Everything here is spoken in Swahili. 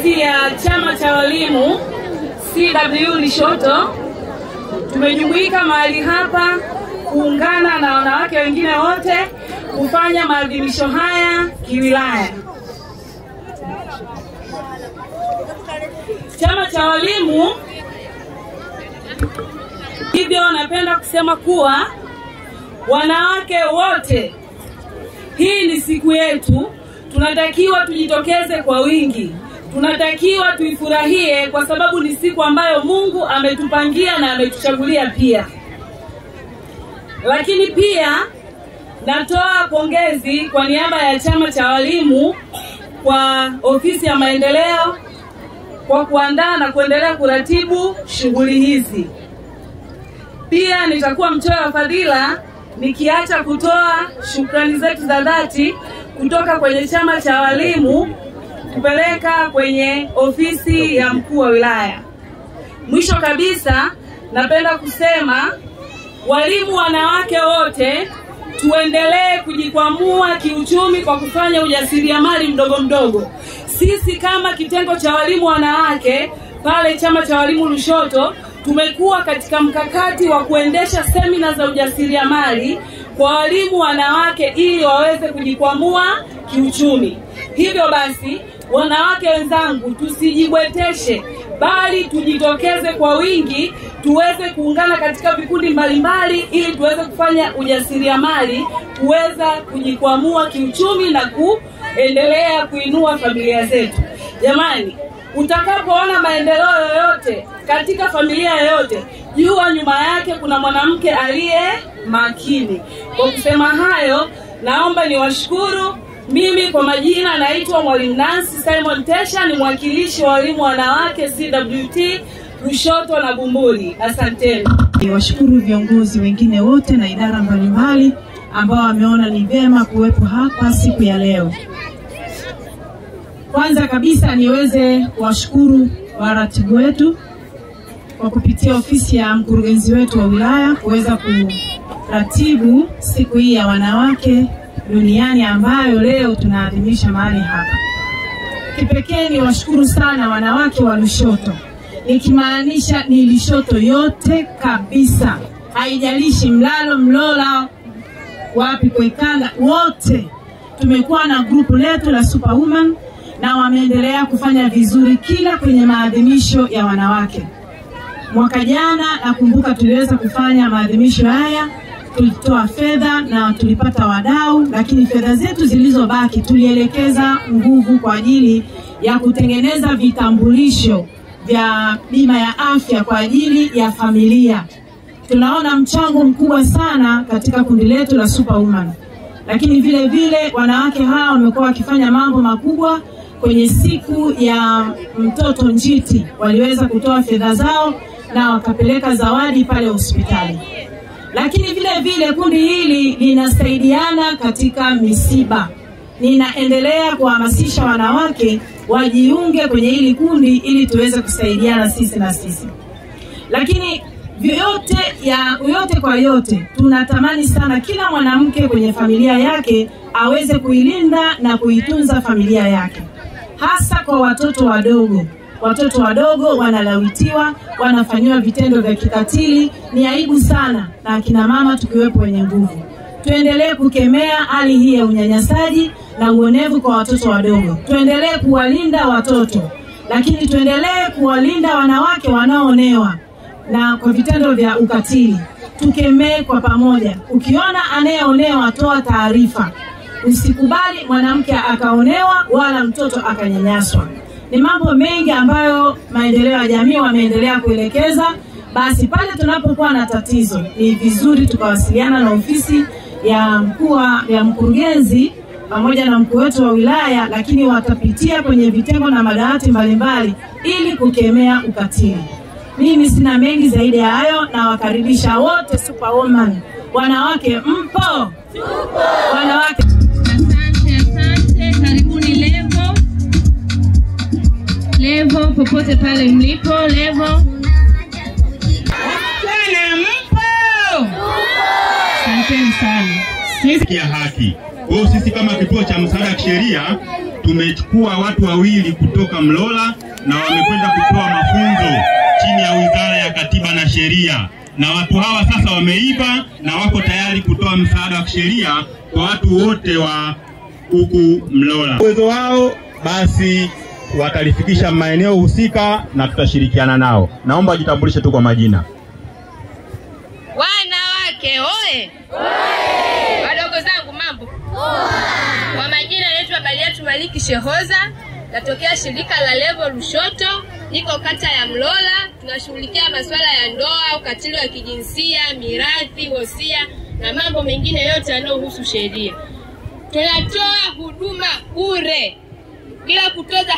ofisi ya chama cha walimu CW Lushoto tumejumuika mahali hapa kuungana na wanawake wengine wote kufanya maadhimisho haya kiwilaya. Chama cha walimu, hivyo napenda kusema kuwa wanawake wote, hii ni siku yetu, tunatakiwa tujitokeze kwa wingi. Tunatakiwa tuifurahie kwa sababu ni siku ambayo Mungu ametupangia na ametuchagulia pia. Lakini pia natoa pongezi kwa niaba ya chama cha walimu kwa ofisi ya maendeleo kwa kuandaa na kuendelea kuratibu shughuli hizi. Pia nitakuwa mchoyo wa fadhila nikiacha kutoa shukrani zetu za dhati kutoka kwenye chama cha walimu kupeleka kwenye ofisi ya mkuu wa wilaya. Mwisho kabisa, napenda kusema walimu wanawake wote tuendelee kujikwamua kiuchumi kwa kufanya ujasiriamali mdogo mdogo. Sisi kama kitengo cha walimu wanawake pale chama cha walimu Lushoto tumekuwa katika mkakati wa kuendesha semina za ujasiriamali kwa walimu wanawake ili waweze kujikwamua kiuchumi. Hivyo basi, wanawake wenzangu, tusijibweteshe bali tujitokeze kwa wingi, tuweze kuungana katika vikundi mbalimbali ili tuweze kufanya ujasiriamali, kuweza kujikwamua kiuchumi na kuendelea kuinua familia zetu. Jamani, utakapoona maendeleo yoyote katika familia yoyote, jua nyuma yake kuna mwanamke aliye makini. Kwa kusema hayo, naomba niwashukuru. Mimi kwa majina naitwa Mwalimu Nancy Simon Tesha, ni mwakilishi wa walimu wanawake CWT Lushoto na Bumbuli. Asanteni. Niwashukuru viongozi wengine wote na idara mbalimbali ambao wameona ni vyema kuwepo hapa siku ya leo. Kwanza kabisa niweze kuwashukuru waratibu wetu kwa kupitia ofisi ya mkurugenzi wetu wa wilaya kuweza kuratibu siku hii ya wanawake duniani ambayo leo tunaadhimisha mahali hapa. Kipekee ni washukuru sana wanawake wa Lushoto. Nikimaanisha ni Lushoto yote kabisa. Haijalishi Mlalo, Mlola, wapi Kwekanda, wote. Tumekuwa na grupu letu la Superwoman na wameendelea kufanya vizuri kila kwenye maadhimisho ya wanawake. Mwaka jana nakumbuka tuliweza kufanya maadhimisho haya, tulitoa fedha na tulipata wadau, lakini fedha zetu zilizobaki tulielekeza nguvu kwa ajili ya kutengeneza vitambulisho vya bima ya afya kwa ajili ya familia. Tunaona mchango mkubwa sana katika kundi letu la Superwoman. Lakini vile vile wanawake hawa wamekuwa wakifanya mambo makubwa. Kwenye siku ya mtoto njiti waliweza kutoa fedha zao na wakapeleka zawadi pale hospitali. Lakini vile vile kundi hili linasaidiana katika misiba. Ninaendelea kuhamasisha wanawake wajiunge kwenye hili kundi ili tuweze kusaidiana sisi na sisi. Lakini yote kwa yote, tunatamani sana kila mwanamke kwenye familia yake aweze kuilinda na kuitunza familia yake. Hasa kwa watoto wadogo. Watoto wadogo wanalawitiwa, wanafanywa vitendo vya kikatili, ni aibu sana, na akina mama tukiwepo wenye nguvu. Tuendelee kukemea hali hii ya unyanyasaji na uonevu kwa watoto wadogo. Tuendelee kuwalinda watoto, lakini tuendelee kuwalinda wanawake wanaoonewa na kwa vitendo vya ukatili. Tukemee kwa pamoja. Ukiona anayeonewa, toa taarifa. Usikubali mwanamke akaonewa wala mtoto akanyanyaswa. Ni mambo mengi ambayo maendeleo ya jamii wameendelea kuelekeza. Basi pale tunapokuwa na tatizo, ni vizuri tukawasiliana na ofisi ya mkurugenzi pamoja na mkuu wetu wa wilaya, lakini watapitia kwenye vitengo na madawati mbalimbali ili kukemea ukatili. Mimi sina mengi zaidi ya hayo, na wakaribisha wote Superwoman. Wanawake mpo? Tupo. Wanawake. Asante, karibuni Levo popote pale mlipo, Levo. Wasichana mpo? Asante sana. Sisi ya haki. Kwa sisi kama kituo cha msaada wa kisheria tumechukua watu wawili kutoka Mlola na wamekwenda kutoa mafunzo chini ya Wizara ya Katiba na Sheria, na watu hawa sasa wameiva na wako tayari kutoa msaada wa kisheria kwa watu wote wa huku Mlola. Uwezo wao basi watalifikisha maeneo husika na tutashirikiana nao. Naomba wajitambulishe tu kwa majina. Wanawake oye! Wadogo zangu mambo. Kwa majina naitwa Baliatu Maliki Shehoza, natokea shirika la Levo Lushoto, niko kata ya Mlola. Tunashughulikia masuala ya ndoa, ukatili wa kijinsia, mirathi, wosia na mambo mengine yote yanayohusu sheria. Tunatoa huduma bure bila kutoza